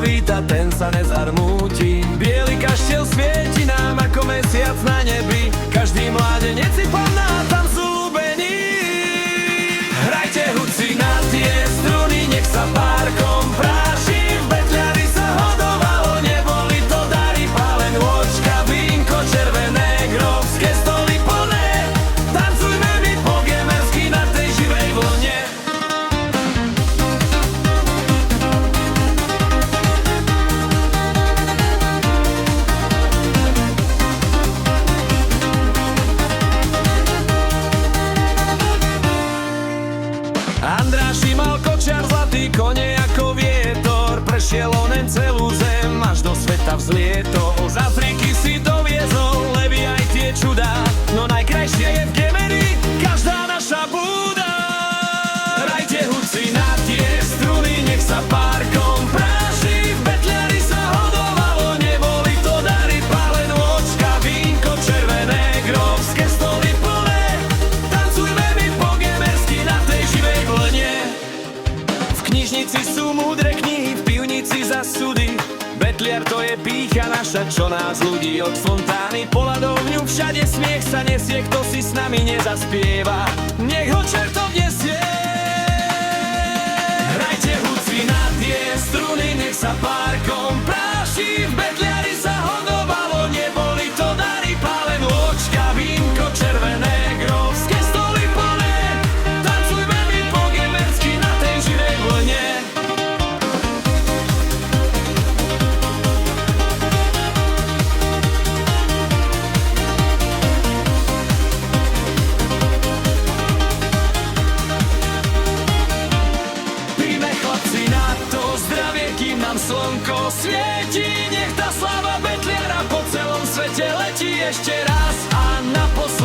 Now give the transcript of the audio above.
líta, ten sa nezarmúti. Bielý kaštiel svieti nám ako mesiac na nebi. Každý mládenec si padná, tam sú ľúbení. Hrajte huci na tie struny, nech sa párkom práši. V Betliari sa hodovalo, neboli to dary, pálen vôčka, vínko, červené, grófske stoly plné. Tancujme my po gemersky na tej živej vlne. Andráši mal kočiar zlatý, kone ako vietor. Prešiel onen celú zem, až do sveta vzlietol. Z Afriky si doviezol levy aj tie čudá, no najkrajšie je v Gemeri každá naša búda. Hrajte huci na tie struny, nech sa párkom práši. V Betliari sa hodovalo, neboli to dary, pálen vôčka, vínko, červené, grófske stoly plné. Tancujme my po gemersky na tej živej vlne. V knižnici sú múdre knihy, v pivnici za súdy. Betliar to je pýcha naša, čo nás ľudí od fontány po ľadovňu. Všade smiech sa nesie, kto si s nami nezaspieva, nech ho čertov nesie. Hrajte huci na tie struny, nech sa párkom práši. V Betliari sa hodovalo, neboli to dary, pálen vôčka, vínko, červené, grófske stoly plné. Tancujme my po gemersky na tej živej vlne. Píme chlapci na to zdravie, kým nám slnko svieti. Nech tá sláva Betliara po celom svete letí ešte raz a naposledy.